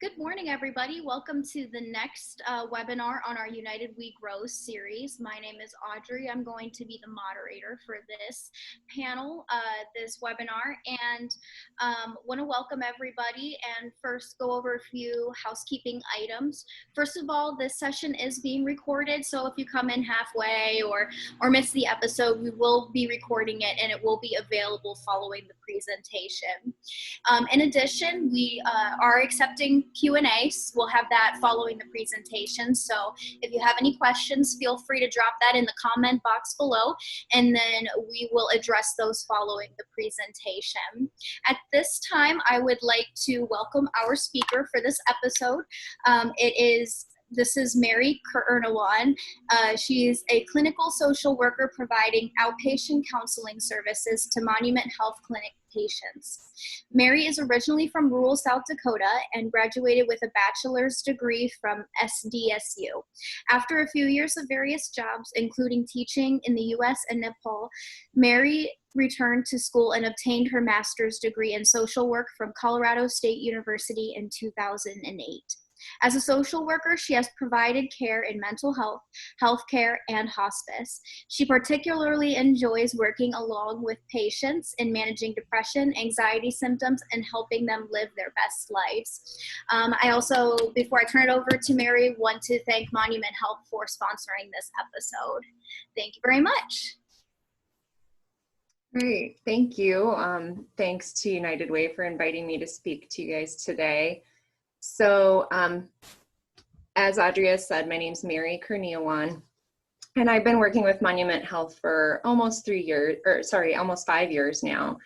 Good morning, everybody. Welcome to the next webinar on our United We Grow series. My name is Audrey. I'm going to be the moderator for this panel, this webinar, and want to welcome everybody and first go over a few housekeeping items. First of all, this session is being recorded, so if you come in halfway or miss the episode, we will be recording it and it will be available following the presentation. In addition, we are accepting Q&A. We'll have that following the presentation. So if you have any questions, feel free to drop that in the comment box below, and then we will address those following the presentation. At this time, I would like to welcome our speaker for this episode. This is Mary Kurniawan. She is a clinical social worker providing outpatient counseling services to Monument Health Clinic patients. Mary is originally from rural South Dakota and graduated with a bachelor's degree from SDSU. After a few years of various jobs, including teaching in the US and Nepal, Mary returned to school and obtained her master's degree in social work from Colorado State University in 2008. As a social worker, she has provided care in mental health, healthcare, and hospice. She particularly enjoys working along with patients in managing depression, anxiety symptoms, and helping them live their best lives. I also, before I turn it over to Mary, want to thank Monument Health for sponsoring this episode. Thank you very much. Great, thank you. Thanks to United Way for inviting me to speak to you guys today. So as Audrey said, my name's Mary Kurniawan, and I've been working with Monument Health for almost 5 years now.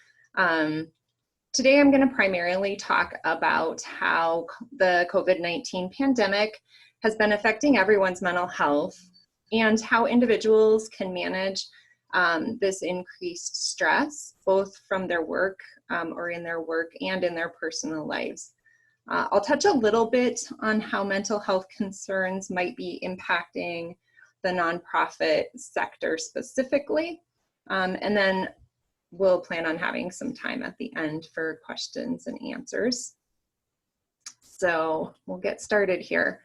Today I'm going to primarily talk about how the COVID-19 pandemic has been affecting everyone's mental health and how individuals can manage this increased stress, both from their work or in their work and in their personal lives. I'll touch a little bit on how mental health concerns might be impacting the nonprofit sector specifically, and then we'll plan on having some time at the end for questions and answers. So we'll get started here.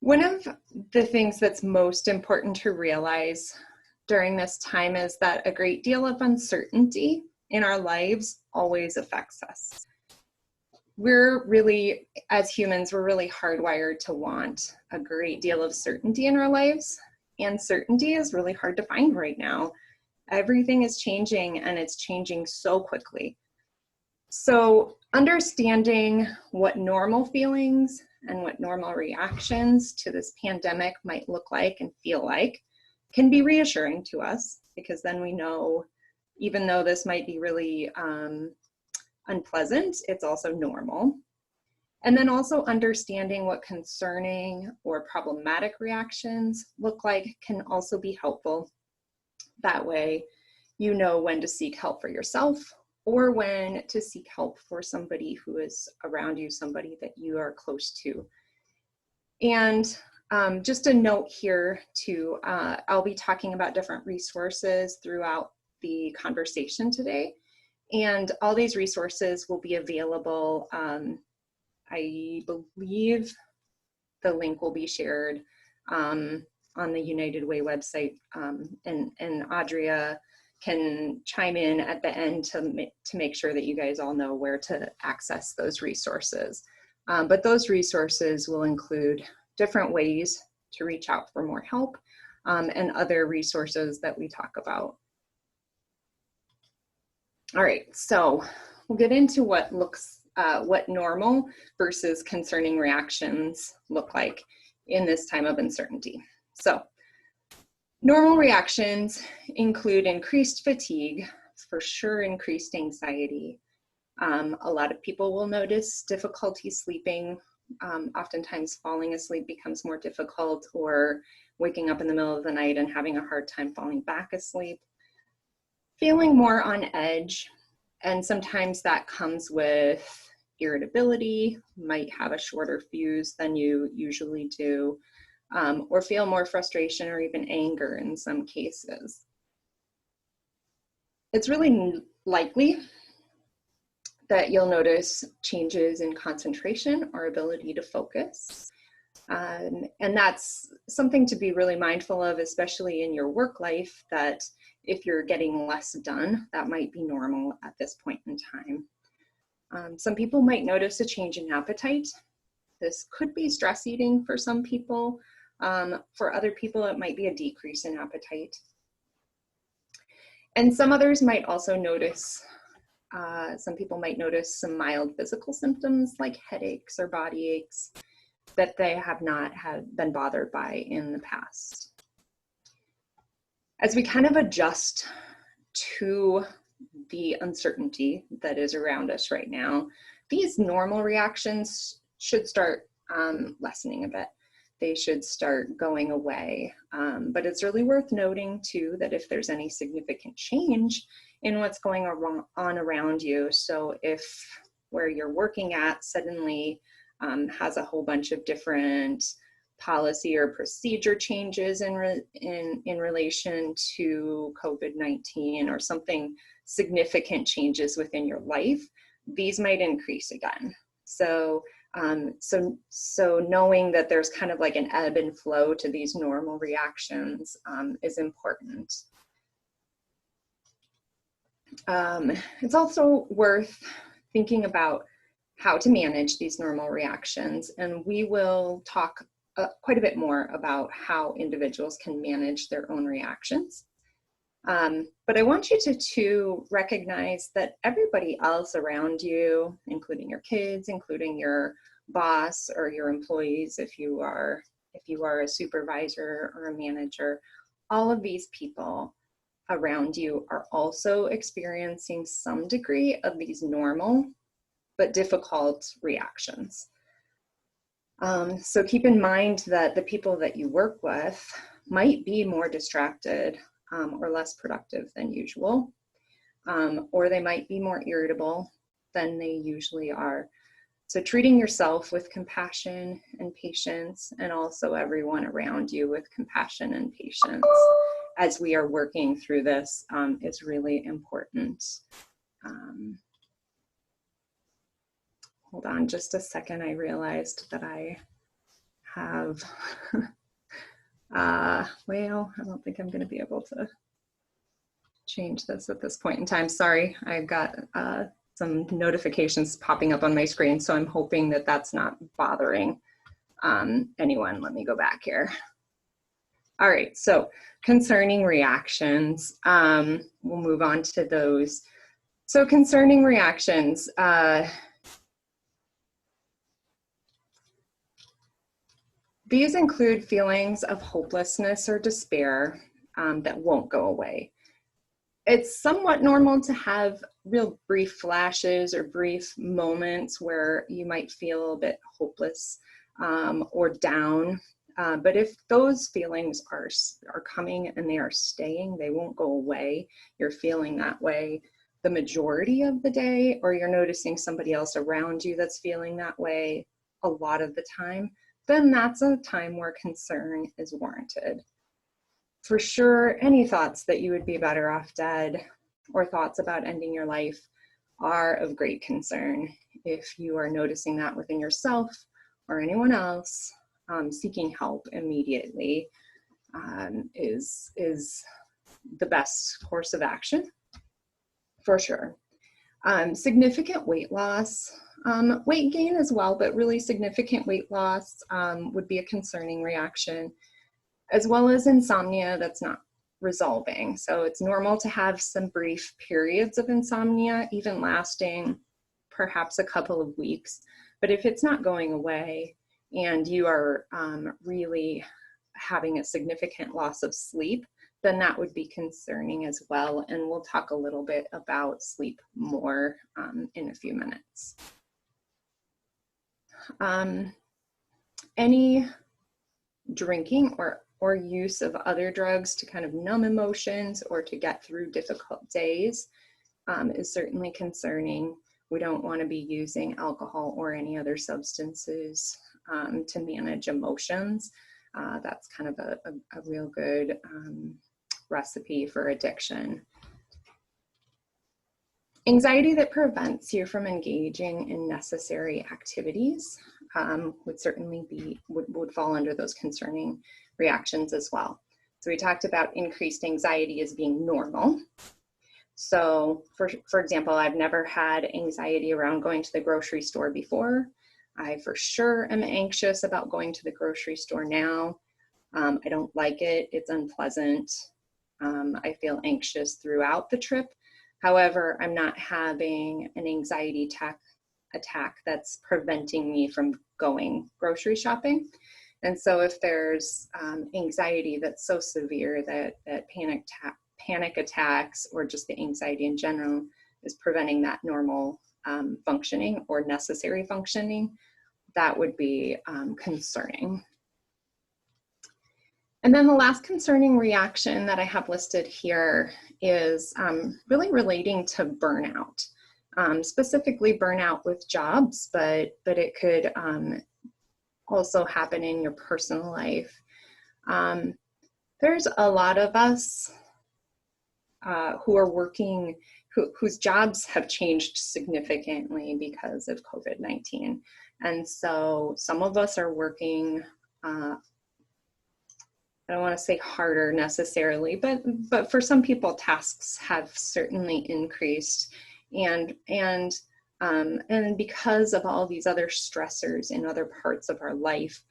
One of the things that's most important to realize during this time is that a great deal of uncertainty in our lives always affects us. We're really, as humans, we're really hardwired to want a great deal of certainty in our lives, and certainty is really hard to find right now. Everything is changing, and it's changing so quickly. So understanding what normal feelings and what normal reactions to this pandemic might look like and feel like can be reassuring to us, because then we know, even though this might be really unpleasant, it's also normal. And then also understanding what concerning or problematic reactions look like can also be helpful. That way, you know when to seek help for yourself or when to seek help for somebody who is around you, somebody that you are close to. And just a note here too, I'll be talking about different resources throughout the conversation today. And all these resources will be available. I believe the link will be shared on the United Way website, and Audria can chime in at the end to make sure that you guys all know where to access those resources. But those resources will include different ways to reach out for more help and other resources that we talk about. All right, so we'll get into what normal versus concerning reactions look like in this time of uncertainty. So normal reactions include increased fatigue, for sure increased anxiety. A lot of people will notice difficulty sleeping. Oftentimes falling asleep becomes more difficult, or waking up in the middle of the night and having a hard time falling back asleep. Feeling more on edge, and sometimes that comes with irritability, might have a shorter fuse than you usually do, or feel more frustration or even anger in some cases. It's really likely that you'll notice changes in concentration or ability to focus. And that's something to be really mindful of, especially in your work life, that if you're getting less done, that might be normal at this point in time. Some people might notice a change in appetite. This could be stress eating for some people. For other people, it might be a decrease in appetite. And some others might also notice, some people might notice some mild physical symptoms like headaches or body aches that they have not been bothered by in the past. As we kind of adjust to the uncertainty that is around us right now, these normal reactions should start lessening a bit. They should start going away. But it's really worth noting too that if there's any significant change in what's going on around you, so if where you're working at suddenly has a whole bunch of different policy or procedure changes in relation to COVID-19, or something significant changes within your life, these might increase again. So knowing that there's kind of like an ebb and flow to these normal reactions is important. It's also worth thinking about how to manage these normal reactions, and we will talk quite a bit more about how individuals can manage their own reactions. But I want you to recognize that everybody else around you, including your kids, including your boss or your employees, if you are a supervisor or a manager, all of these people around you are also experiencing some degree of these normal but difficult reactions. So keep in mind that the people that you work with might be more distracted or less productive than usual, or they might be more irritable than they usually are. So treating yourself with compassion and patience, and also everyone around you with compassion and patience as we are working through this is really important. Hold on just a second. I realized that I have, well, I don't think I'm going to be able to change this at this point in time. Sorry, I've got some notifications popping up on my screen, so I'm hoping that that's not bothering anyone. Let me go back here. All right, so concerning reactions, we'll move on to those. So concerning reactions, these include feelings of hopelessness or despair that won't go away. It's somewhat normal to have real brief flashes or brief moments where you might feel a bit hopeless or down. But if those feelings are coming and they are staying, they won't go away. You're feeling that way the majority of the day, or you're noticing somebody else around you that's feeling that way a lot of the time, then that's a time where concern is warranted. For sure, any thoughts that you would be better off dead or thoughts about ending your life are of great concern. If you are noticing that within yourself or anyone else, seeking help immediately is the best course of action, for sure. Significant weight loss, weight gain as well, but really significant weight loss would be a concerning reaction, as well as insomnia that's not resolving. So it's normal to have some brief periods of insomnia, even lasting perhaps a couple of weeks. But if it's not going away and you are really having a significant loss of sleep, then that would be concerning as well. And we'll talk a little bit about sleep more in a few minutes. Any drinking or use of other drugs to kind of numb emotions or to get through difficult days is certainly concerning. We don't want to be using alcohol or any other substances to manage emotions. That's kind of a real good recipe for addiction. Anxiety that prevents you from engaging in necessary activities would certainly would fall under those concerning reactions as well. So we talked about increased anxiety as being normal. So for example, I've never had anxiety around going to the grocery store before. I for sure am anxious about going to the grocery store now. I don't like it. It's unpleasant. I feel anxious throughout the trip. However, I'm not having an anxiety attack that's preventing me from going grocery shopping. And so if there's anxiety that's so severe that panic attacks or just the anxiety in general is preventing that normal functioning or necessary functioning, that would be concerning. And then the last concerning reaction that I have listed here is really relating to burnout, specifically burnout with jobs, but it could also happen in your personal life. There's a lot of us who are working, whose jobs have changed significantly because of COVID-19. And so some of us are working, I don't want to say harder necessarily, but for some people, tasks have certainly increased, and because of all these other stressors in other parts of our life,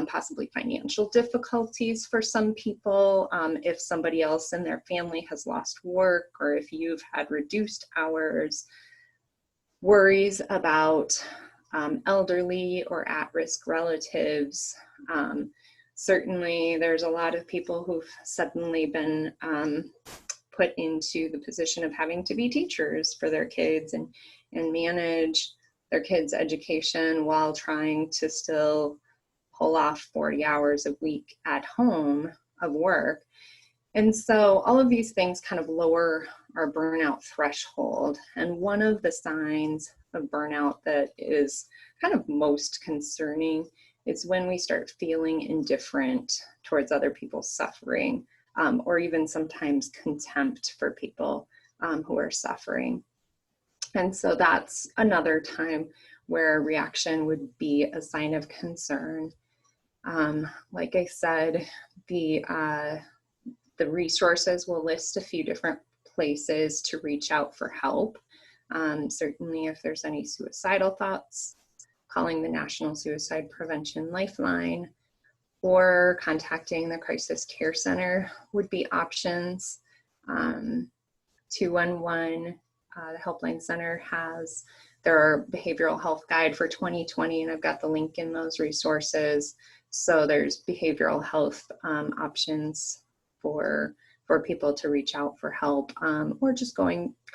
possibly financial difficulties for some people, if somebody else in their family has lost work, or if you've had reduced hours, worries about elderly or at-risk relatives. Certainly, there's a lot of people who've suddenly been put into the position of having to be teachers for their kids and manage their kids' education while trying to still pull off 40 hours a week at home of work. And so all of these things kind of lower our burnout threshold. And one of the signs of burnout that is kind of most concerning is when we start feeling indifferent towards other people's suffering, or even sometimes contempt for people who are suffering. And so that's another time where reaction would be a sign of concern. Like I said, the resources will list a few different places to reach out for help. Certainly if there's any suicidal thoughts, calling the National Suicide Prevention Lifeline, or contacting the Crisis Care Center would be options. 211, the Helpline Center has their behavioral health guide for 2020, and I've got the link in those resources. So there's behavioral health options for people to reach out for help, or just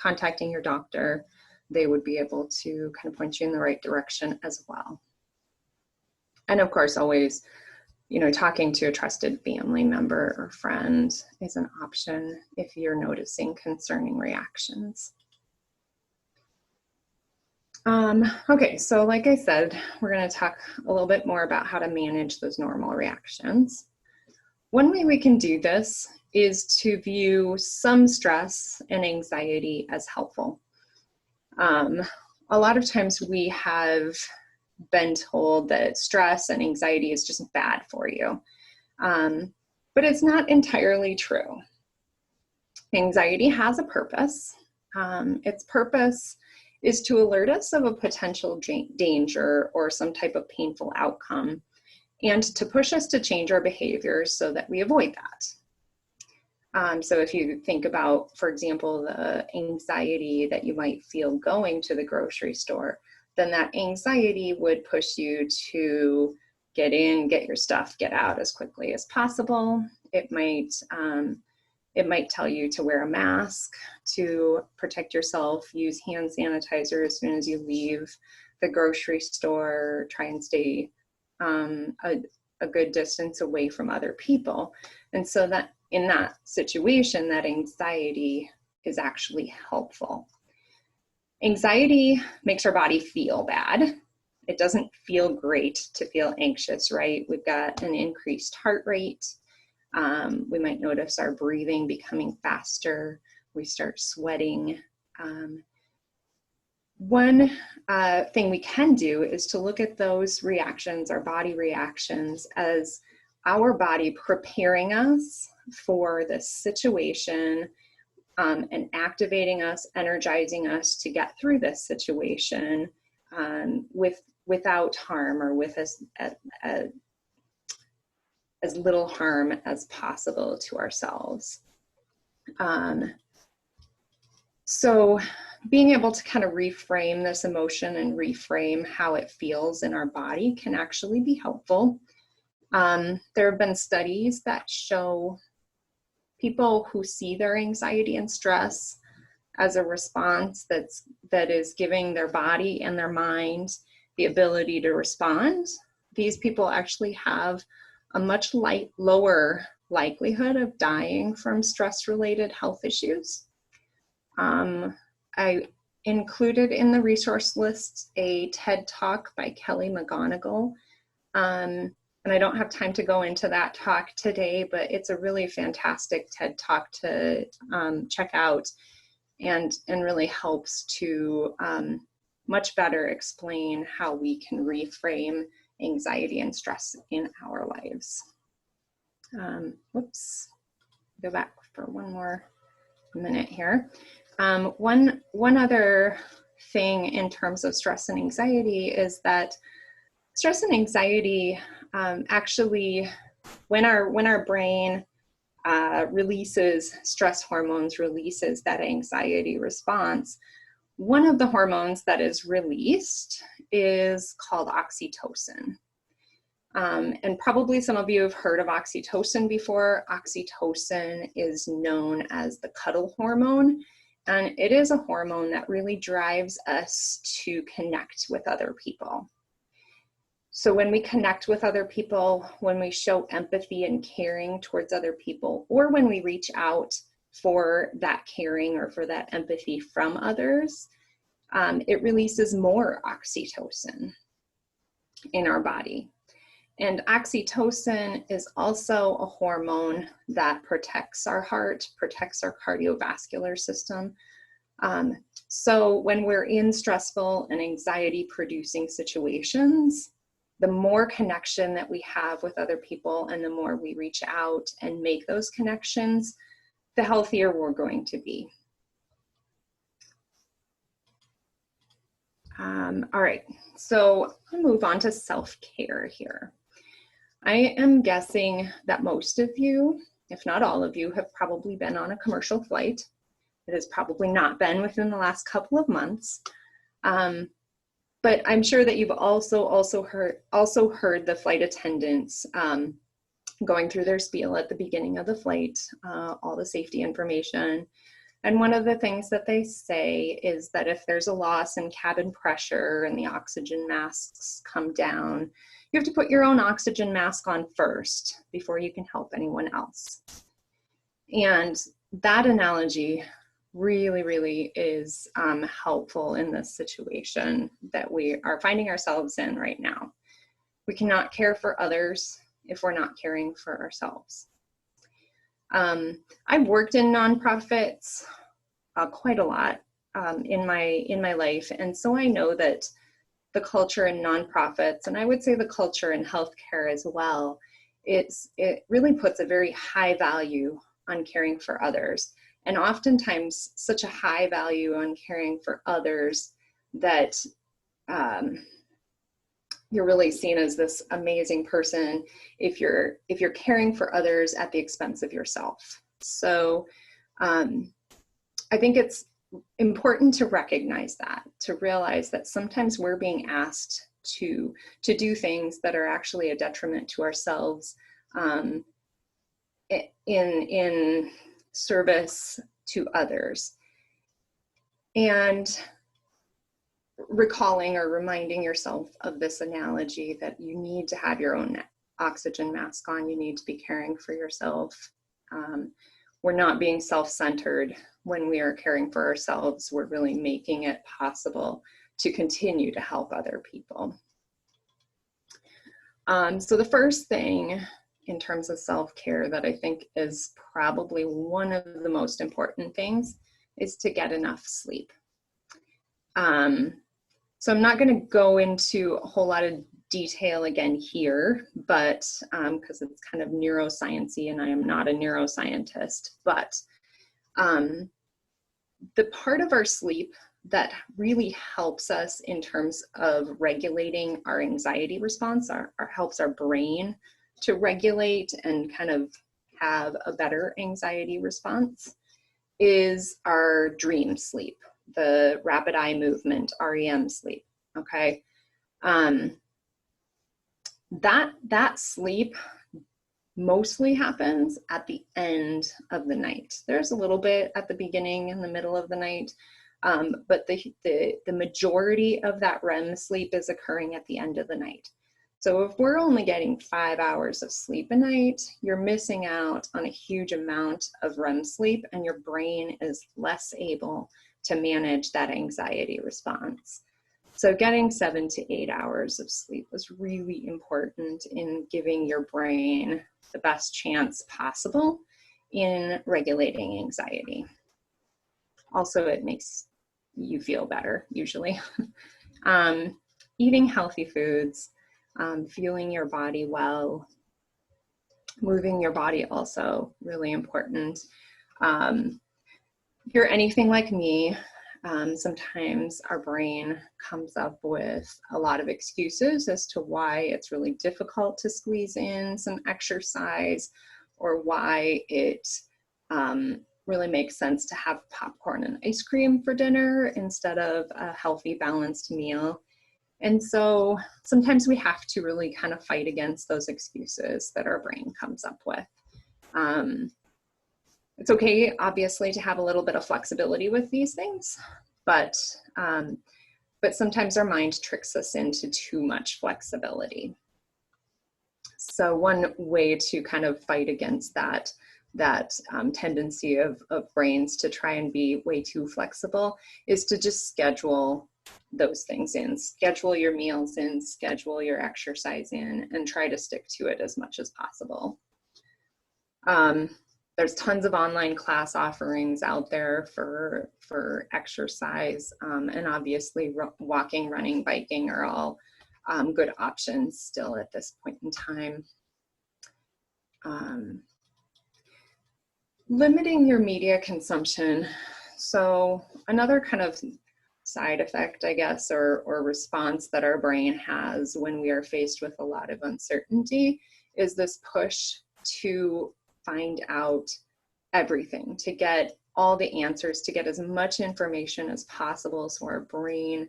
contacting your doctor. They would be able to kind of point you in the right direction as well. And of course, always, talking to a trusted family member or friend is an option if you're noticing concerning reactions. Okay, so like I said, we're going to talk a little bit more about how to manage those normal reactions. One way we can do this is to view some stress and anxiety as helpful. A lot of times we have been told that stress and anxiety is just bad for you, but it's not entirely true. Anxiety has a purpose. Its purpose is to alert us of a potential danger or some type of painful outcome, and to push us to change our behaviors so that we avoid that. So if you think about, for example, the anxiety that you might feel going to the grocery store, then that anxiety would push you to get in, get your stuff, get out as quickly as possible. It might tell you to wear a mask to protect yourself, use hand sanitizer as soon as you leave the grocery store, try and stay a good distance away from other people. And so that in that situation, that anxiety is actually helpful. Anxiety makes our body feel bad. It doesn't feel great to feel anxious, right? We've got an increased heart rate. We might notice our breathing becoming faster. We start sweating. One thing we can do is to look at those reactions, our body reactions, as our body preparing us for this situation, and activating us, energizing us to get through this situation without harm, or with as little harm as possible to ourselves. So being able to kind of reframe this emotion and reframe how it feels in our body can actually be helpful. There have been studies that show people who see their anxiety and stress as a response that is giving their body and their mind the ability to respond, these people actually have a much lower likelihood of dying from stress-related health issues. I included in the resource list a TED Talk by Kelly McGonigal. And I don't have time to go into that talk today, but it's a really fantastic TED Talk to check out, and really helps to much better explain how we can reframe anxiety and stress in our lives. Whoops, go back for one more minute here. One other thing in terms of stress and anxiety is that stress and anxiety actually, when our brain releases stress hormones, releases that anxiety response, one of the hormones that is released is called oxytocin. And probably some of you have heard of oxytocin before. Oxytocin is known as the cuddle hormone, and it is a hormone that really drives us to connect with other people. So when we connect with other people, when we show empathy and caring towards other people, or when we reach out for that caring or for that empathy from others, it releases more oxytocin in our body. And oxytocin is also a hormone that protects our heart, protects our cardiovascular system. So when we're in stressful and anxiety-producing situations, the more connection that we have with other people and the more we reach out and make those connections, the healthier we're going to be. All right, so I'll move on to self-care here. I am guessing that most of you, if not all of you, have probably been on a commercial flight. It has probably not been within the last couple of months. But I'm sure that you've also heard the flight attendants going through their spiel at the beginning of the flight, all the safety information. And one of the things that they say is that if there's a loss in cabin pressure and the oxygen masks come down, you have to put your own oxygen mask on first before you can help anyone else. And that analogy really is helpful in this situation that we are finding ourselves in right now. We cannot care for others if we're not caring for ourselves. I've worked in nonprofits quite a lot in my life, and so I know that the culture in nonprofits, and I would say the culture in healthcare as well, it really puts a very high value on caring for others. And oftentimes such a high value on caring for others that you're really seen as this amazing person if you're caring for others at the expense of yourself. So I think it's important to recognize that, to realize that sometimes we're being asked to do things that are actually a detriment to ourselves in service to others. And recalling or reminding yourself of this analogy that you need to have your own oxygen mask on, you need to be caring for yourself. We're not being self-centered when we are caring for ourselves. We're really making it possible to continue to help other people. So the first thing in terms of self-care that I think is probably one of the most important things is to get enough sleep. So I'm not going to go into a whole lot of detail again here, but because it's kind of neuroscience-y and I am not a neuroscientist, but the part of our sleep that really helps us in terms of regulating our anxiety response, helps our brain to regulate and kind of have a better anxiety response, is our dream sleep, the rapid eye movement, REM sleep, okay? That sleep mostly happens at the end of the night. There's a little bit at the beginning and the middle of the night, but the majority of that REM sleep is occurring at the end of the night. So if we're only getting 5 hours of sleep a night, you're missing out on a huge amount of REM sleep, and your brain is less able to manage that anxiety response. So getting 7 to 8 hours of sleep is really important in giving your brain the best chance possible in regulating anxiety. Also, it makes you feel better, usually. Eating healthy foods, fueling your body well, moving your body also, really important. If you're anything like me, sometimes our brain comes up with a lot of excuses as to why it's really difficult to squeeze in some exercise, or why it really makes sense to have popcorn and ice cream for dinner instead of a healthy, balanced meal. And so sometimes we have to really kind of fight against those excuses that our brain comes up with. It's okay, obviously, to have a little bit of flexibility with these things, but sometimes our mind tricks us into too much flexibility. So one way to kind of fight against that tendency of brains to try and be way too flexible is to just schedule those things in. Schedule your meals in, schedule your exercise in, and try to stick to it as much as possible. There's tons of online class offerings out there for exercise, and obviously walking, running, biking are all good options still at this point in time. Limiting your media consumption. So another kind of side effect, I guess, or response that our brain has when we are faced with a lot of uncertainty is this push to find out everything, to get all the answers, to get as much information as possible so our brain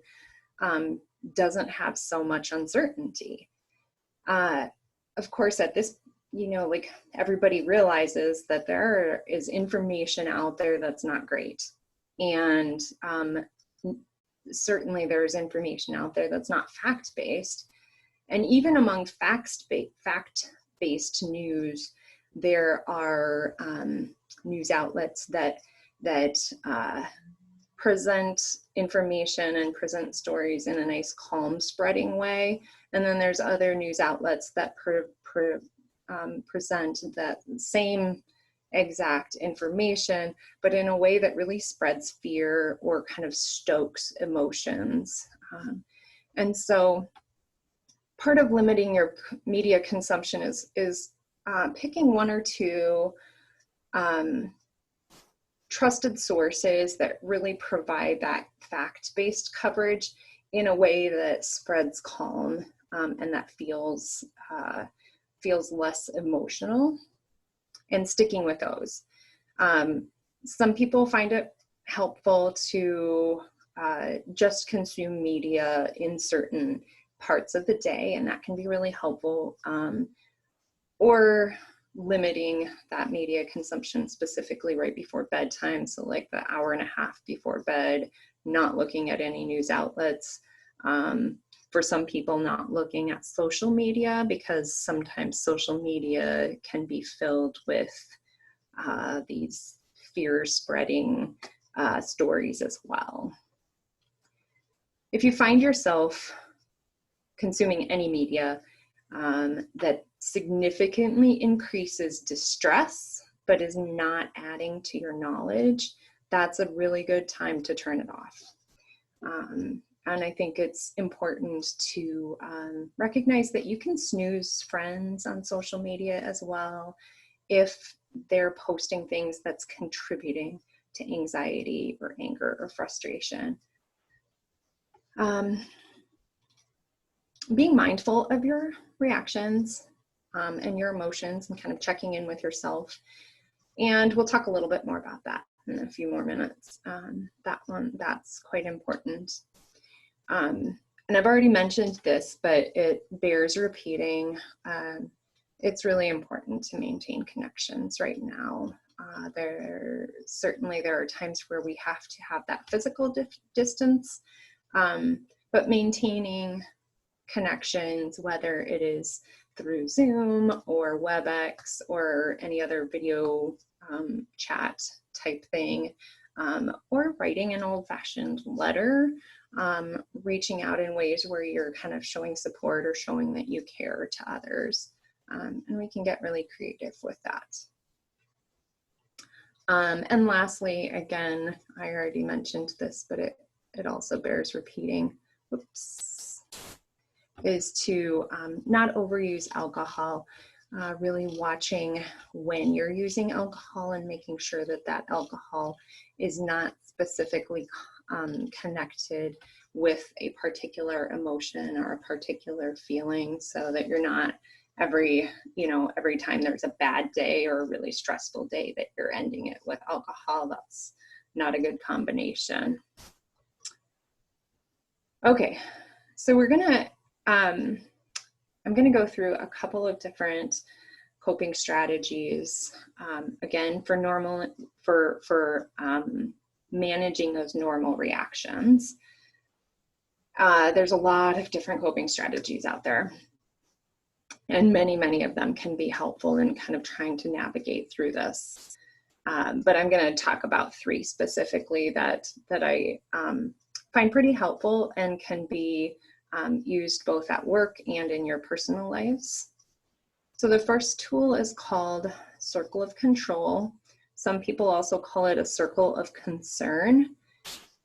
doesn't have so much uncertainty. Of course, at this, like everybody realizes that there is information out there that's not great. And certainly there's information out there that's not fact-based. And even among fact-based news, there are news outlets that present information and present stories in a nice, calm, spreading way. And then there's other news outlets that present that same exact information, but in a way that really spreads fear or kind of stokes emotions. And so part of limiting your media consumption is picking one or two trusted sources that really provide that fact-based coverage in a way that spreads calm and that feels less emotional, and sticking with those. Some people find it helpful to just consume media in certain parts of the day, and that can be really helpful. Or limiting that media consumption specifically right before bedtime. So like the hour and a half before bed, not looking at any news outlets. For some people, not looking at social media, because sometimes social media can be filled with these fear-spreading stories as well. If you find yourself consuming any media that significantly increases distress, but is not adding to your knowledge, that's a really good time to turn it off. And I think it's important to recognize that you can snooze friends on social media as well if they're posting things that's contributing to anxiety or anger or frustration. Being mindful of your reactions and your emotions and kind of checking in with yourself. And we'll talk a little bit more about that in a few more minutes. That's quite important. And I've already mentioned this, but it bears repeating. It's really important to maintain connections right now. There are times where we have to have that physical distance, but maintaining connections, whether it is through Zoom or WebEx or any other video chat type thing, or writing an old-fashioned letter, reaching out in ways where you're kind of showing support or showing that you care to others. And we can get really creative with that. And lastly, again, I already mentioned this, but it also bears repeating, is to not overuse alcohol, really watching when you're using alcohol and making sure that that alcohol is not specifically connected with a particular emotion or a particular feeling, so that you're not every time there's a bad day or a really stressful day that you're ending it with alcohol. That's not a good combination. Okay, so I'm gonna go through a couple of different coping strategies, again, for managing those normal reactions. There's a lot of different coping strategies out there, and many of them can be helpful in kind of trying to navigate through this. But I'm going to talk about 3 specifically that I find pretty helpful and can be used both at work and in your personal lives. So the first tool is called circle of control. Some people also call it a circle of concern.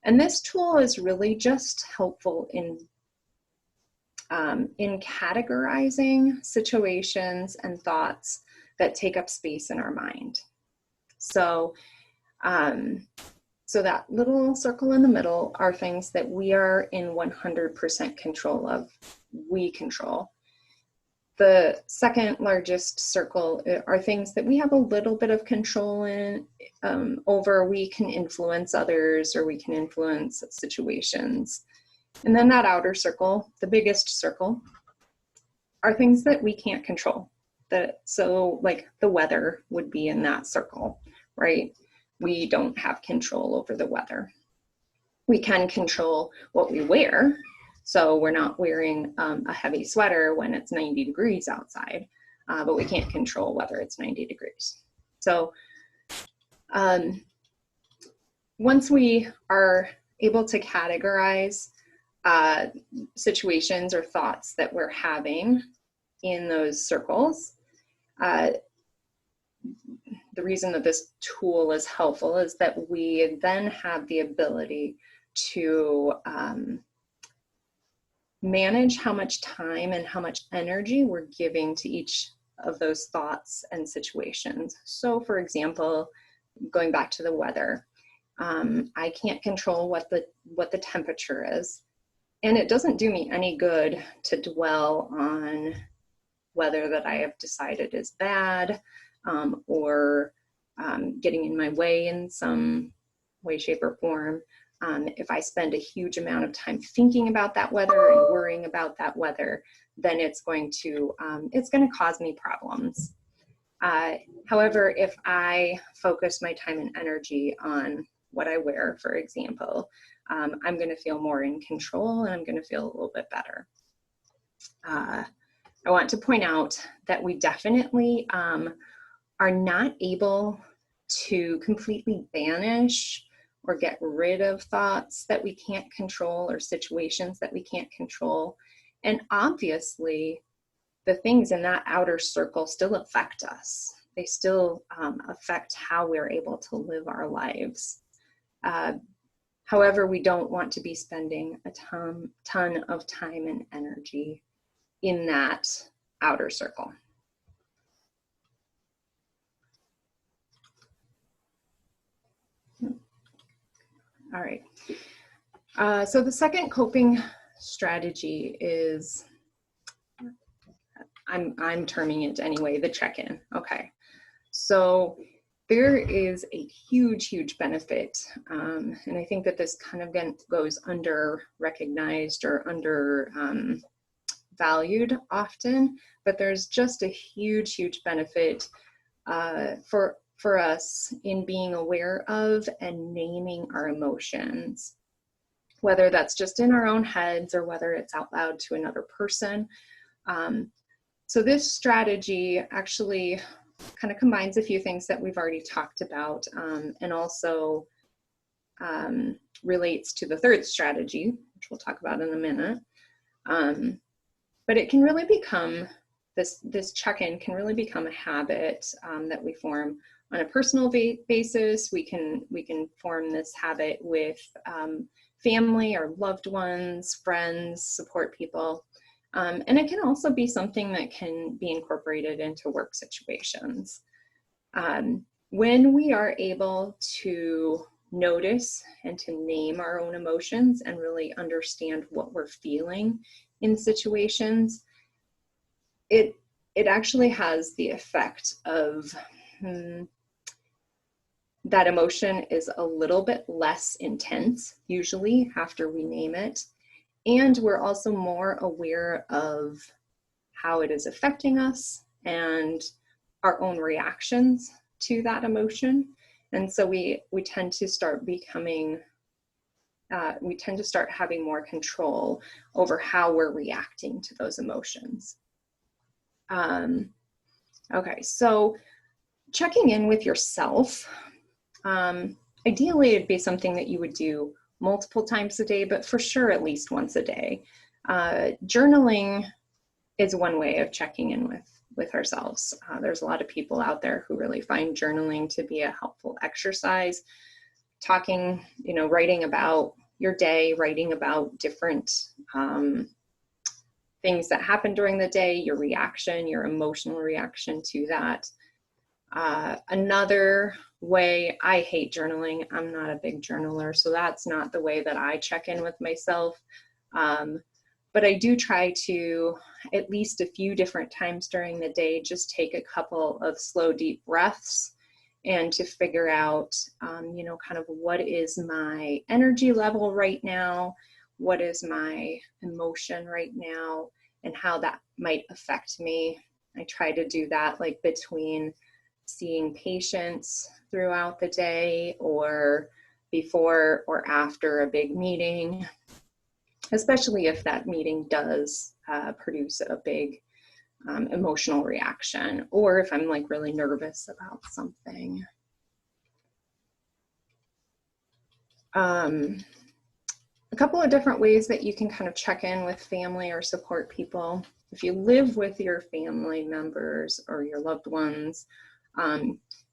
And this tool is really just helpful in categorizing situations and thoughts that take up space in our mind. So, so that little circle in the middle are things that we are in 100% control of. We control. The second largest circle are things that we have a little bit of control in, over. We can influence others, or we can influence situations. And then that outer circle, the biggest circle, are things that we can't control. So like the weather would be in that circle, right? We don't have control over the weather. We can control what we wear. So we're not wearing a heavy sweater when it's 90 degrees outside, but we can't control whether it's 90 degrees. So once we are able to categorize situations or thoughts that we're having in those circles, the reason that this tool is helpful is that we then have the ability to manage how much time and how much energy we're giving to each of those thoughts and situations. So for example, going back to the weather, I can't control what the temperature is. And it doesn't do me any good to dwell on weather that I have decided is bad, or getting in my way in some way, shape, or form. If I spend a huge amount of time thinking about that weather and worrying about that weather, then it's going to cause me problems. However, if I focus my time and energy on what I wear, for example, I'm going to feel more in control, and I'm going to feel a little bit better. I want to point out that we definitely are not able to completely banish or get rid of thoughts that we can't control or situations that we can't control. And obviously, the things in that outer circle still affect us. They still affect how we're able to live our lives. However, we don't want to be spending a ton of time and energy in that outer circle. All right. So the second coping strategy is, I'm terming it anyway, the check-in. Okay. So there is a huge benefit, and I think that this kind of goes under recognized or under valued often, but there's just a huge benefit for us in being aware of and naming our emotions, whether that's just in our own heads or whether it's out loud to another person. So this strategy actually kind of combines a few things that we've already talked about, and also relates to the third strategy, which we'll talk about in a minute. But it can really become, this check-in can really become a habit that we form on a personal basis. We can form this habit with family or loved ones, friends, support people. And it can also be something that can be incorporated into work situations. When we are able to notice and to name our own emotions and really understand what we're feeling in situations, it actually has the effect of that emotion is a little bit less intense, usually after we name it. And we're also more aware of how it is affecting us and our own reactions to that emotion. And so we tend to start becoming, we tend to start having more control over how we're reacting to those emotions. Okay, so checking in with yourself, ideally it'd be something that you would do multiple times a day, but for sure at least once a day. Journaling is one way of checking in with ourselves. There's a lot of people out there who really find journaling to be a helpful exercise. Talking, writing about your day, writing about different things that happen during the day, your reaction, your emotional reaction to that. Another way, I hate journaling. I'm not a big journaler, so that's not the way that I check in with myself. But I do try to, at least a few different times during the day, just take a couple of slow, deep breaths and to figure out, kind of what is my energy level right now, what is my emotion right now, and how that might affect me. I try to do that like between seeing patients throughout the day or before or after a big meeting, especially if that meeting does produce a big emotional reaction, or if I'm like really nervous about something. A couple of different ways that you can kind of check in with family or support people. If you live with your family members or your loved ones,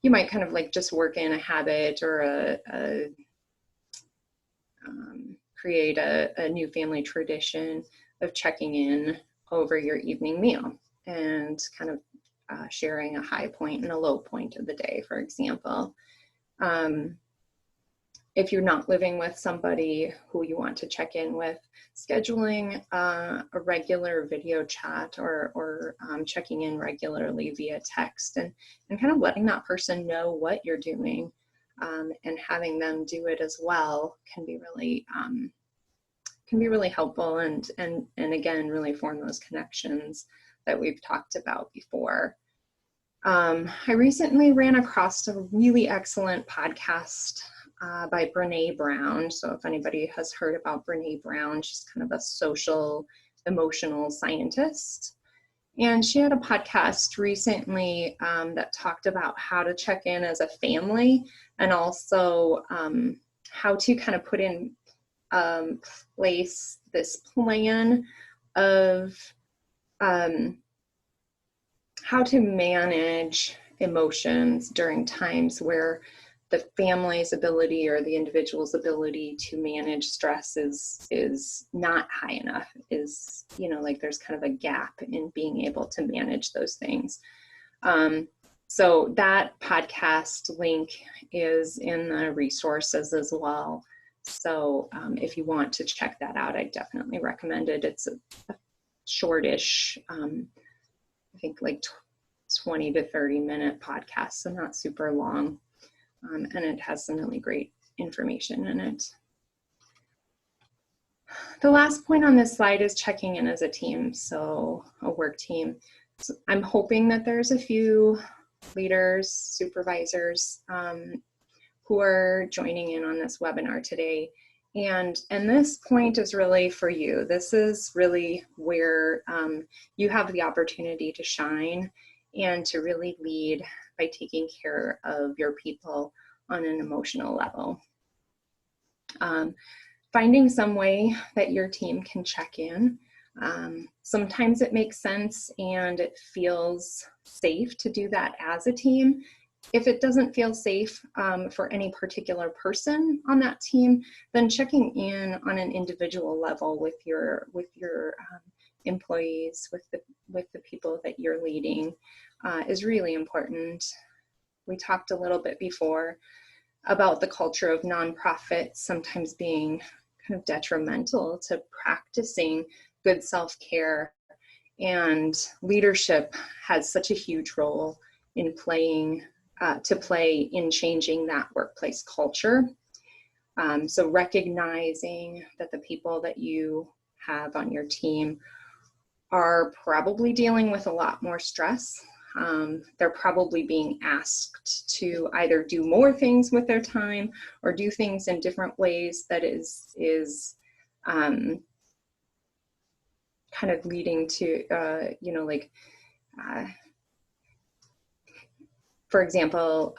you might kind of like just work in a habit or create a new family tradition of checking in over your evening meal and kind of sharing a high point and a low point of the day, for example. If you're not living with somebody who you want to check in with, scheduling a regular video chat or checking in regularly via text and kind of letting that person know what you're doing and having them do it as well can be really helpful and again, really form those connections that we've talked about before. I recently ran across a really excellent podcast by Brene Brown. So if anybody has heard about Brene Brown, she's kind of a social emotional scientist. And she had a podcast recently that talked about how to check in as a family and also how to kind of put in place this plan of how to manage emotions during times where the family's ability or the individual's ability to manage stress is not high enough, is, you know, like there's kind of a gap in being able to manage those things. So that podcast link is in the resources as well. So if you want to check that out, I definitely recommend it. It's a shortish, I think like 20 to 30 minute podcast, so not super long. And it has some really great information in it. The last point on this slide is checking in as a team, so a work team. So I'm hoping that there's a few leaders, supervisors who are joining in on this webinar today. And this point is really for you. This is really where you have the opportunity to shine and to really lead by taking care of your people on an emotional level. Finding some way that your team can check in. Sometimes it makes sense and it feels safe to do that as a team. If it doesn't feel safe for any particular person on that team, then checking in on an individual level with your employees, with the people that you're leading, is really important. We talked a little bit before about the culture of nonprofits sometimes being kind of detrimental to practicing good self-care, and leadership has such a huge role in to play in changing that workplace culture. So recognizing that the people that you have on your team are probably dealing with a lot more stress. They're probably being asked to either do more things with their time or do things in different ways that is kind of leading to, you know, like, for example,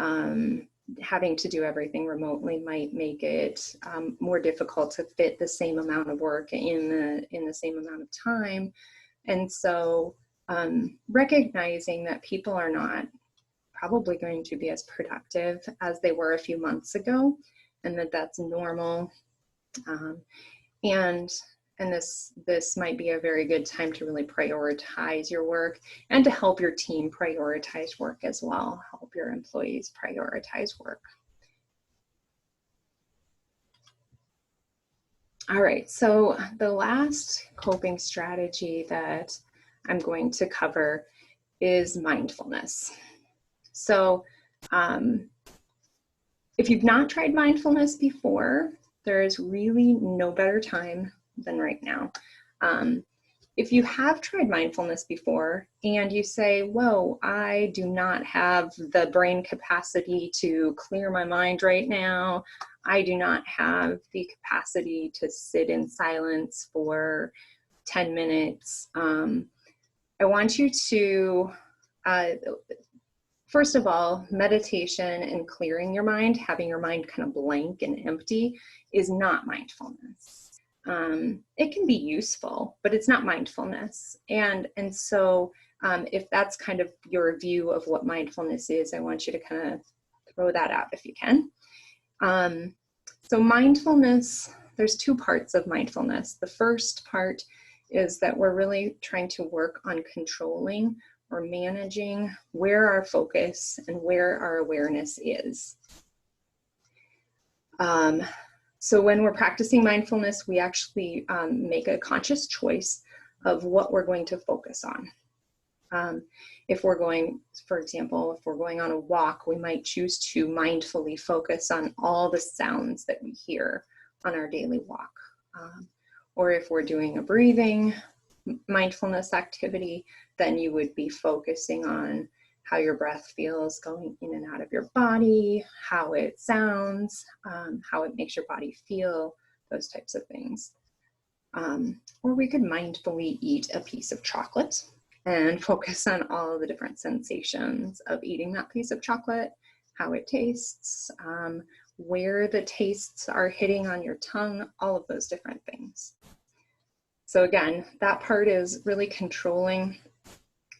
having to do everything remotely might make it more difficult to fit the same amount of work in the same amount of time. And so recognizing that people are not probably going to be as productive as they were a few months ago, and that that's normal. And this might be a very good time to really prioritize your work and to help your team prioritize work as well, help your employees prioritize work. All right, so the last coping strategy that I'm going to cover is mindfulness. So if you've not tried mindfulness before, there is really no better time than right now. If you have tried mindfulness before and you say, whoa, I do not have the brain capacity to clear my mind right now, I do not have the capacity to sit in silence for 10 minutes, I want you to, first of all, meditation and clearing your mind, having your mind kind of blank and empty, is not mindfulness. It can be useful, but it's not mindfulness. And so if that's kind of your view of what mindfulness is, I want you to kind of throw that out if you can. So mindfulness, there's two parts of mindfulness. The first part is that we're really trying to work on controlling or managing where our focus and where our awareness is. So when we're practicing mindfulness, we actually make a conscious choice of what we're going to focus on. If we're going, for example, if we're going on a walk, we might choose to mindfully focus on all the sounds that we hear on our daily walk. Or if we're doing a breathing mindfulness activity, then you would be focusing on how your breath feels going in and out of your body, how it sounds, how it makes your body feel, those types of things. Or we could mindfully eat a piece of chocolate and focus on all the different sensations of eating that piece of chocolate, how it tastes, where the tastes are hitting on your tongue, all of those different things. So again, that part is really controlling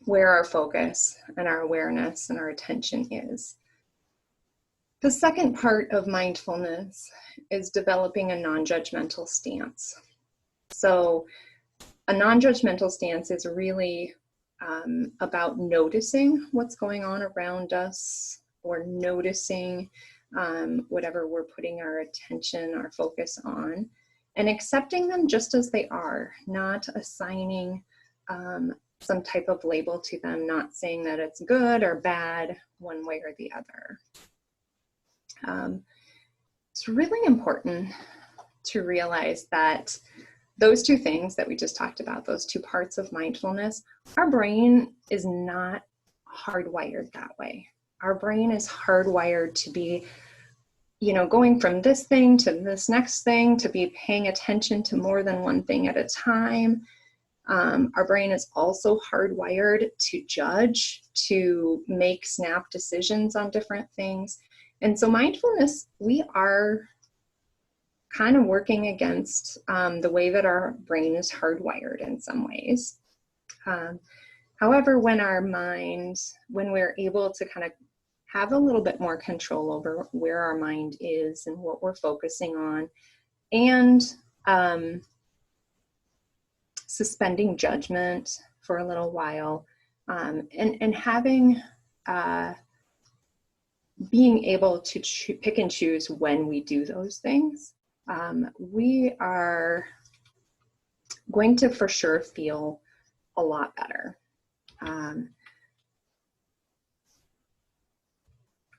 where our focus and our awareness and our attention is. The second part of mindfulness is developing a non-judgmental stance. So a non-judgmental stance is really about noticing what's going on around us, or noticing whatever we're putting our attention, our focus on, and accepting them just as they are, not assigning some type of label to them, not saying that it's good or bad one way or the other. It's really important to realize that those two things that we just talked about, those two parts of mindfulness, our brain is not hardwired that way. Our brain is hardwired to be, going from this thing to this next thing, to be paying attention to more than one thing at a time. Our brain is also hardwired to judge, to make snap decisions on different things. And so mindfulness, we are kind of working against the way that our brain is hardwired in some ways. However, when we're able to kind of have a little bit more control over where our mind is and what we're focusing on, and suspending judgment for a little while, and having being able to pick and choose when we do those things, we are going to for sure feel a lot better.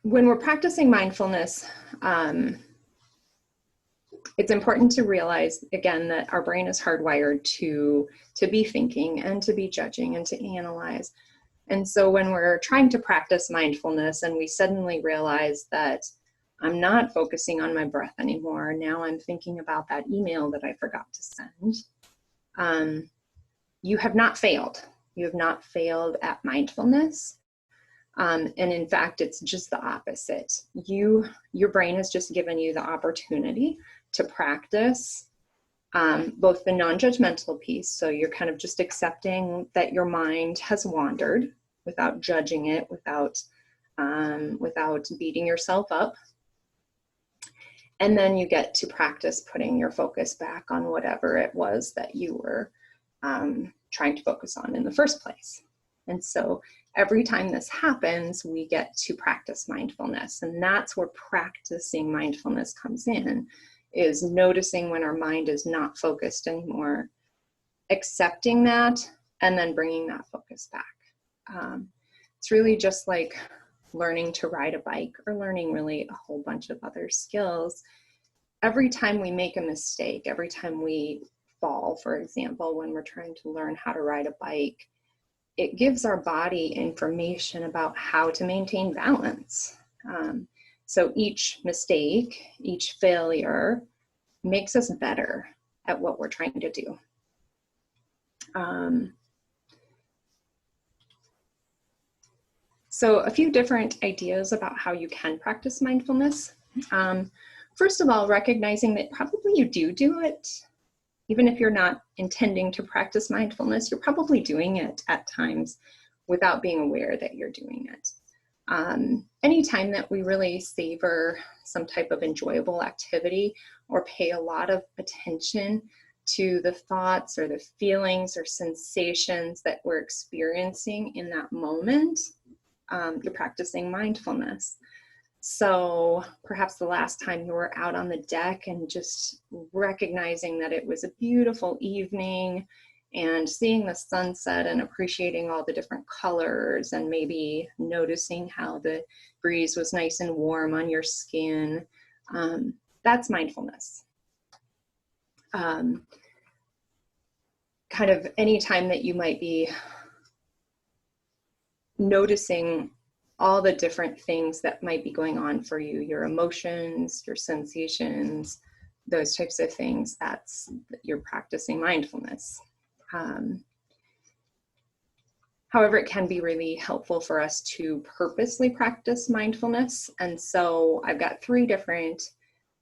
When we're practicing mindfulness, it's important to realize, again, that our brain is hardwired to be thinking and to be judging and to analyze. And so when we're trying to practice mindfulness and we suddenly realize that I'm not focusing on my breath anymore, now I'm thinking about that email that I forgot to send, you have not failed. You have not failed at mindfulness. And in fact, it's just the opposite. Your brain has just given you the opportunity to practice both the non-judgmental piece. So you're kind of just accepting that your mind has wandered without judging it, without beating yourself up. And then you get to practice putting your focus back on whatever it was that you were trying to focus on in the first place. And so every time this happens, we get to practice mindfulness. And that's where practicing mindfulness comes in, is noticing when our mind is not focused anymore, accepting that, and then bringing that focus back. It's really just like learning to ride a bike, or learning really a whole bunch of other skills. Every time we make a mistake, every time we fall, for example, when we're trying to learn how to ride a bike, it gives our body information about how to maintain balance. So each mistake, each failure makes us better at what we're trying to do. So a few different ideas about how you can practice mindfulness. First of all, recognizing that probably you do it. Even if you're not intending to practice mindfulness, you're probably doing it at times without being aware that you're doing it. Anytime that we really savor some type of enjoyable activity, or pay a lot of attention to the thoughts or the feelings or sensations that we're experiencing in that moment, you're practicing mindfulness. So perhaps the last time you were out on the deck and just recognizing that it was a beautiful evening and seeing the sunset and appreciating all the different colors, and maybe noticing how the breeze was nice and warm on your skin. That's mindfulness. Kind of any time that you might be noticing all the different things that might be going on for you, your emotions, your sensations, those types of things, you're practicing mindfulness. However, it can be really helpful for us to purposely practice mindfulness. And so I've got 3 different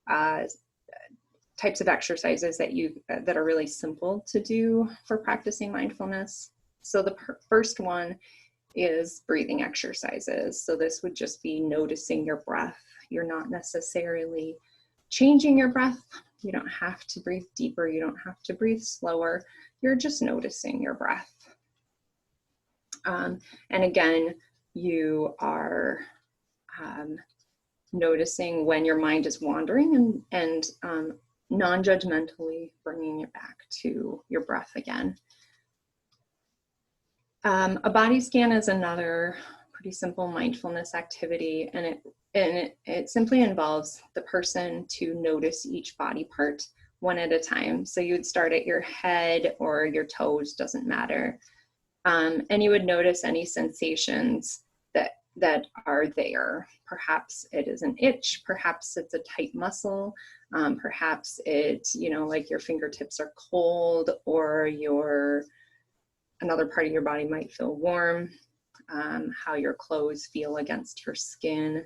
types of exercises that are really simple to do for practicing mindfulness. So the first one is breathing exercises. So this would just be noticing your breath You're not necessarily changing your breath. You don't have to breathe deeper. You don't have to breathe slower. You're just noticing your breath. And again, you are noticing when your mind is wandering and non-judgmentally bringing it back to your breath again. A body scan is another pretty simple mindfulness activity, and it simply involves the person to notice each body part one at a time. So you would start at your head or your toes, doesn't matter. And you would notice any sensations that are there. Perhaps it is an itch, perhaps it's a tight muscle, perhaps it's, like your fingertips are cold, or another part of your body might feel warm, how your clothes feel against your skin.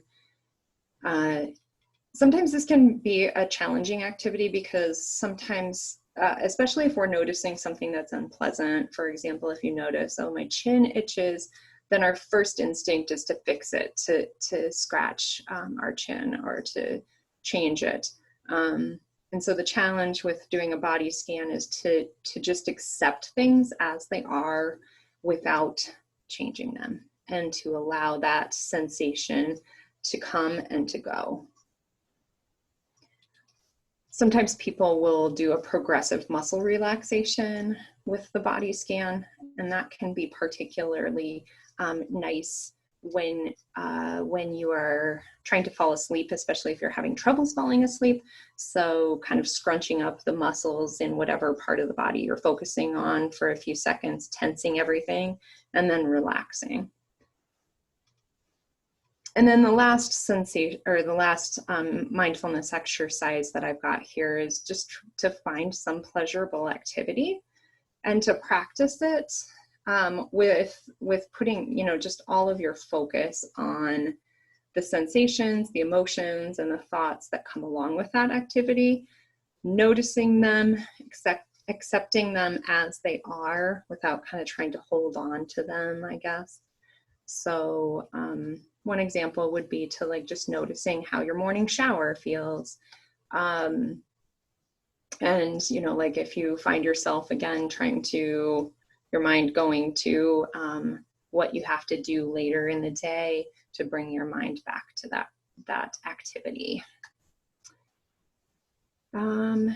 Sometimes this can be a challenging activity because sometimes, especially if we're noticing something that's unpleasant, for example, if you notice, oh, my chin itches, then our first instinct is to fix it, to scratch our chin or to change it. And so the challenge with doing a body scan is to just accept things as they are without changing them, and to allow that sensation to come and to go. Sometimes people will do a progressive muscle relaxation with the body scan, and that can be particularly nice when you are trying to fall asleep, especially if you're having troubles falling asleep. So kind of scrunching up the muscles in whatever part of the body you're focusing on for a few seconds, tensing everything, and then relaxing. And then the last sensation, or the last mindfulness exercise that I've got here is just to find some pleasurable activity and to practice it with putting, just all of your focus on the sensations, the emotions, and the thoughts that come along with that activity, noticing them, accepting them as they are without kind of trying to hold on to them, I guess. So one example would be to just noticing how your morning shower feels. And, if you find yourself again your mind going to what you have to do later in the day, to bring your mind back to that activity. And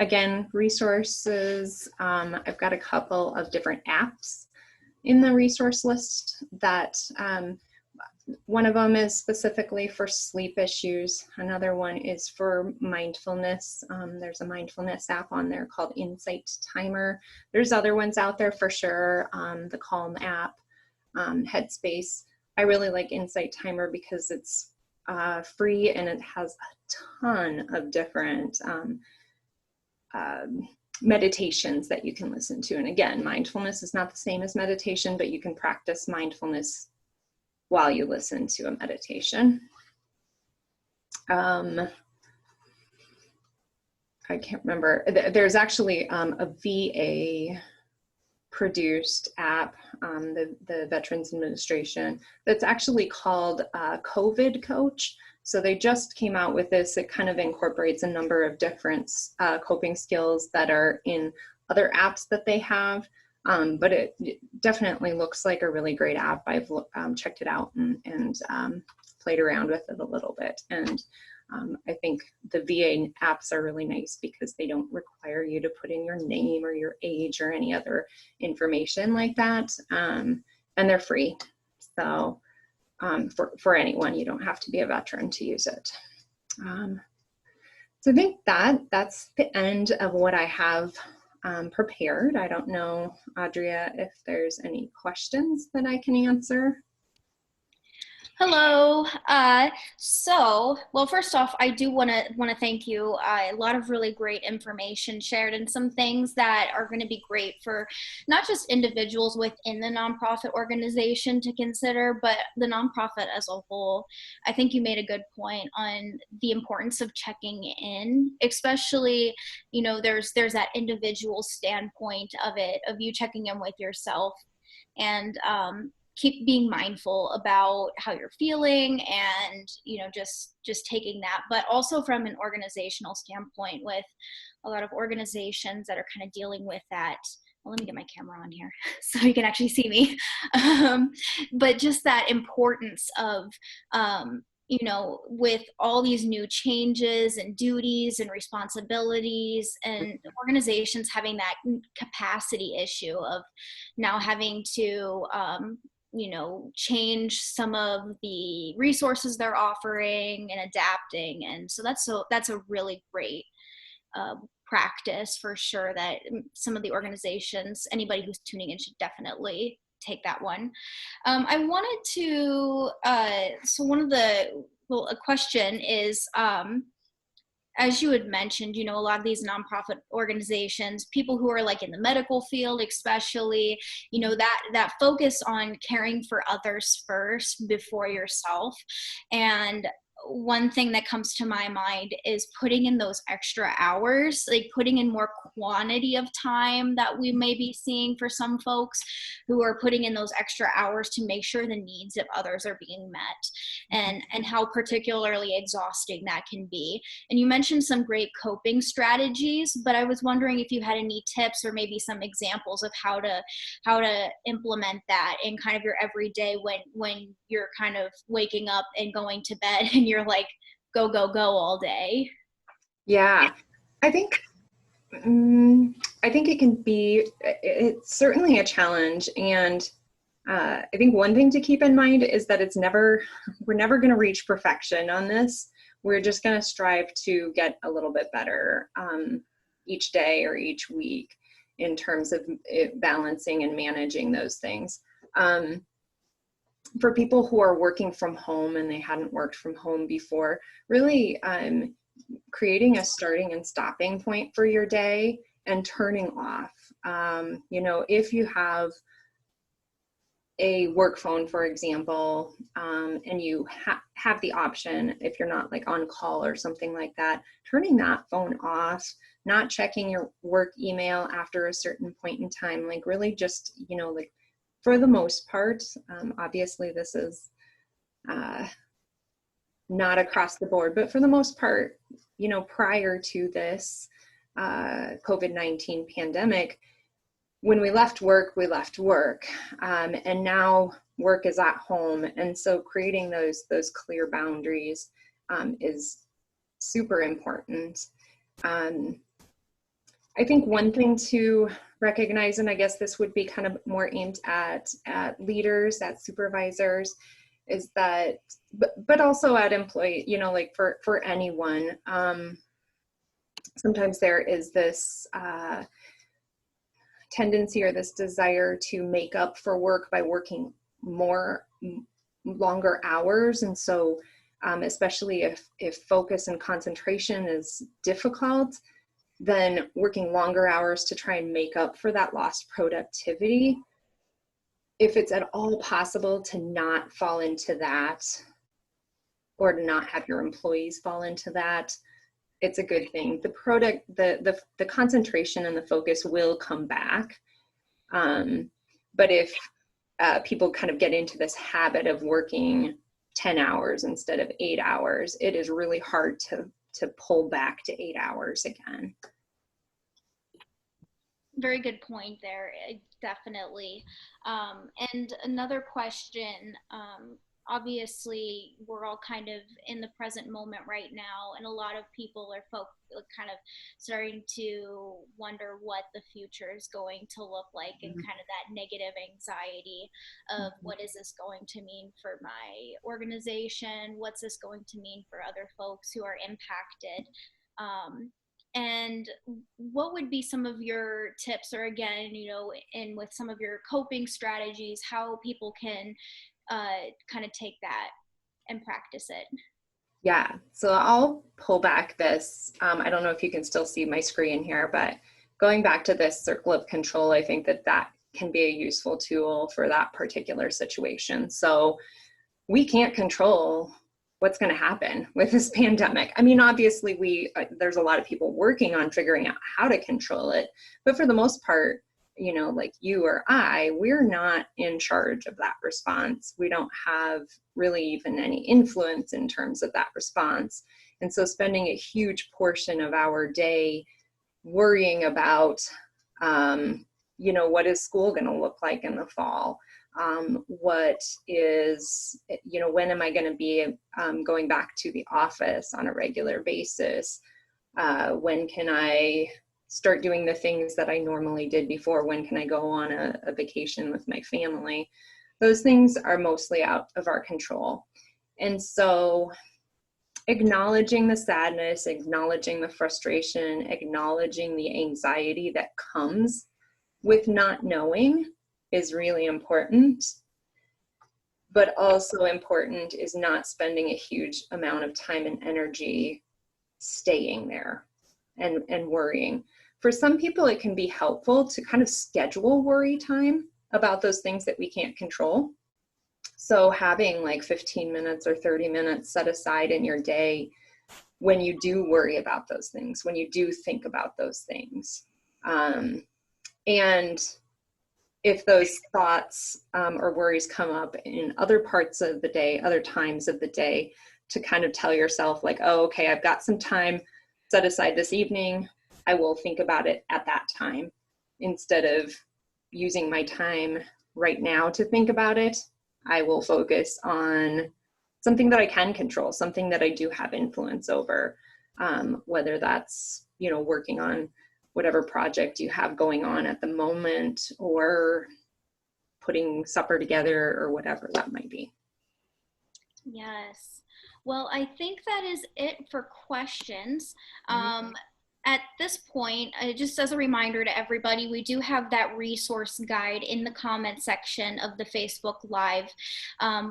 again, resources, I've got a couple of different apps in the resource list that one of them is specifically for sleep issues. Another one is for mindfulness. There's a mindfulness app on there called Insight Timer. There's other ones out there for sure. The Calm app, Headspace. I really like Insight Timer because it's free and it has a ton of different meditations that you can listen to. And again, mindfulness is not the same as meditation, but you can practice mindfulness while you listen to a meditation. I can't remember. There's actually a VA produced app, the Veterans Administration, that's actually called COVID Coach. So they just came out with this. It kind of incorporates a number of different coping skills that are in other apps that they have. But it definitely looks like a really great app. I've checked it out and played around with it a little bit. And I think the VA apps are really nice because they don't require you to put in your name or your age or any other information like that. And they're free. So for anyone, you don't have to be a veteran to use it. So I think that's the end of what I have prepared. I don't know, Audria, if there's any questions that I can answer. Hello. Well, first off, I do want to thank you. A lot of really great information shared, and some things that are going to be great for not just individuals within the nonprofit organization to consider, but the nonprofit as a whole. I think you made a good point on the importance of checking in, especially, there's that individual standpoint of it, of you checking in with yourself. And keep being mindful about how you're feeling, and just taking that. But also from an organizational standpoint, with a lot of organizations that are kind of dealing with that. Well, let me get my camera on here so you can actually see me. But just that importance of with all these new changes and duties and responsibilities, and organizations having that capacity issue of now having to change some of the resources they're offering and adapting. And so that's a really great practice for sure, that some of the organizations, anybody who's tuning in, should definitely take that one. I wanted to, so one of the, well, a question is, as you had mentioned, a lot of these nonprofit organizations, people who are like in the medical field, especially, that focus on caring for others first before yourself. And one thing that comes to my mind is putting in those extra hours, like putting in more quantity of time that we may be seeing for some folks who are putting in those extra hours to make sure the needs of others are being met, and how particularly exhausting that can be. And you mentioned some great coping strategies, but I was wondering if you had any tips or maybe some examples of how to implement that in kind of your everyday, when you're kind of waking up and going to bed and you're like, go, go, go all day. Yeah, I think it can be, it's certainly a challenge. And I think one thing to keep in mind is that we're never going to reach perfection on this. We're just going to strive to get a little bit better each day or each week in terms of balancing and managing those things. For people who are working from home and they hadn't worked from home before, really creating a starting and stopping point for your day and turning off. If you have a work phone, for example, and you have the option, if you're not like on call or something like that, turning that phone off, not checking your work email after a certain point in time, like really just, like for the most part, obviously this is not across the board, but for the most part, prior to this COVID-19 pandemic, when we left work, we left work, and now work is at home. And so creating those clear boundaries is super important. I think one thing to recognize, and I guess this would be kind of more aimed at leaders, at supervisors, is that, but also at employees, like for anyone, sometimes there is this tendency or this desire to make up for work by working longer hours. And so especially if focus and concentration is difficult, then working longer hours to try and make up for that lost productivity. If it's at all possible to not fall into that, or to not have your employees fall into that, it's a good thing. The concentration and the focus will come back. But if people kind of get into this habit of working 10 hours instead of 8 hours, it is really hard to pull back to 8 hours again. Very good point there, definitely. And another question, obviously we're all kind of in the present moment right now, and a lot of people are kind of starting to wonder what the future is going to look like, and kind of that negative anxiety of what is this going to mean for my organization, what's this going to mean for other folks who are impacted. And what would be some of your tips, or again, and with some of your coping strategies, how people can kind of take that and practice it? Yeah, so I'll pull back this. I don't know if you can still see my screen here, but going back to this circle of control, I think that can be a useful tool for that particular situation. So we can't control what's going to happen with this pandemic. I mean, obviously there's a lot of people working on figuring out how to control it, but for the most part, you know, like you or we're not in charge of that response. We don't have really even any influence in terms of that response. And so spending a huge portion of our day worrying about, you know, what is school going to look like in the fall? What is, you know, when am I going to be going back to the office on a regular basis? When can I start doing the things that I normally did before? When can I go on a vacation with my family? Those things are mostly out of our control. And so acknowledging the sadness, acknowledging the frustration, acknowledging the anxiety that comes with not knowing is really important. But also important is not spending a huge amount of time and energy staying there and worrying. For some people, it can be helpful to kind of schedule worry time about those things that we can't control. So having like 15 minutes or 30 minutes set aside in your day when you do worry about those things, when you do think about those things. And if those thoughts or worries come up in other parts of the day, other times of the day, to kind of tell yourself like, oh, okay, I've got some time set aside this evening. I will think about it at that time instead of using my time right now to think about it. I will focus on something that I can control, something that I do have influence over, whether that's, you know, working on whatever project you have going on at the moment, or putting supper together, or whatever that might be. Yes. Well, I think that is it for questions. Mm-hmm. At this point, just as a reminder to everybody, we do have that resource guide in the comment section of the Facebook Live.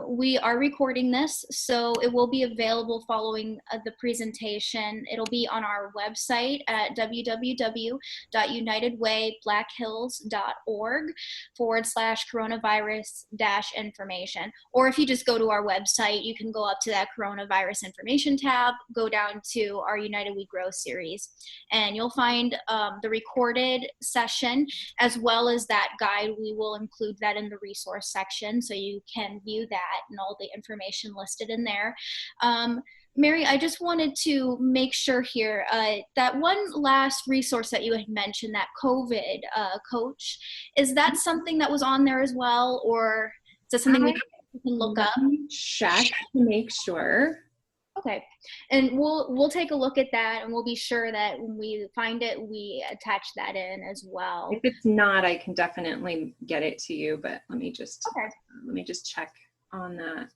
We are recording this, so it will be available following the presentation. It'll be on our website at www.unitedwayblackhills.org/coronavirus-information. Or if you just go to our website, you can go up to that coronavirus information tab, go down to our United We Grow series, and you'll find the recorded session as well as that guide. We will include that in the resource section so you can view that and all the information listed in there. Mary, I just wanted to make sure here that one last resource that you had mentioned, that COVID coach, is that something that was on there as well, or is that something we can look up? Check to make sure. Okay, and we'll take a look at that, and we'll be sure that when we find it, we attach that in as well. If it's not, I can definitely get it to you, but let me just check on that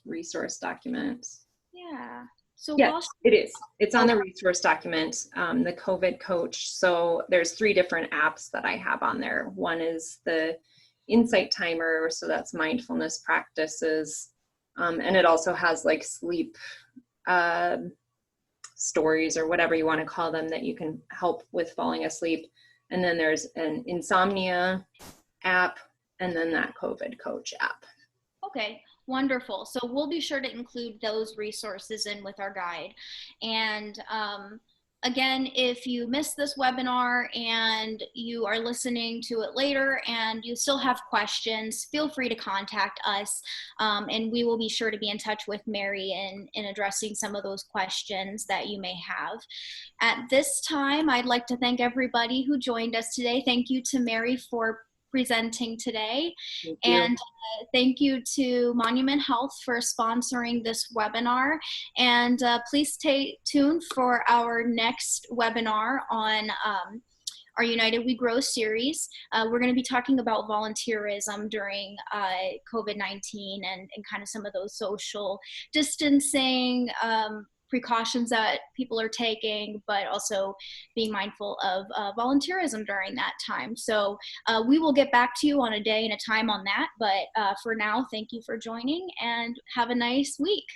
resource document. Yeah. So yes, it is. It's on the resource document, the COVID coach. So there's 3 different apps that I have on there. One is the Insight Timer, so that's mindfulness practices, and it also has like sleep stories or whatever you want to call them that you can help with falling asleep. And then there's an insomnia app, and then that COVID coach app. Okay, wonderful. So we'll be sure to include those resources in with our guide. And again, if you missed this webinar and you are listening to it later and you still have questions, feel free to contact us, and we will be sure to be in touch with Mary in addressing some of those questions that you may have. At this time, I'd like to thank everybody who joined us today. Thank you to Mary for presenting today. And thank you to Monument Health for sponsoring this webinar. And please stay tuned for our next webinar on our United We Grow series. We're going to be talking about volunteerism during COVID-19 and kind of some of those social distancing precautions that people are taking, but also being mindful of volunteerism during that time. So we will get back to you on a day and a time on that. But for now, thank you for joining and have a nice week.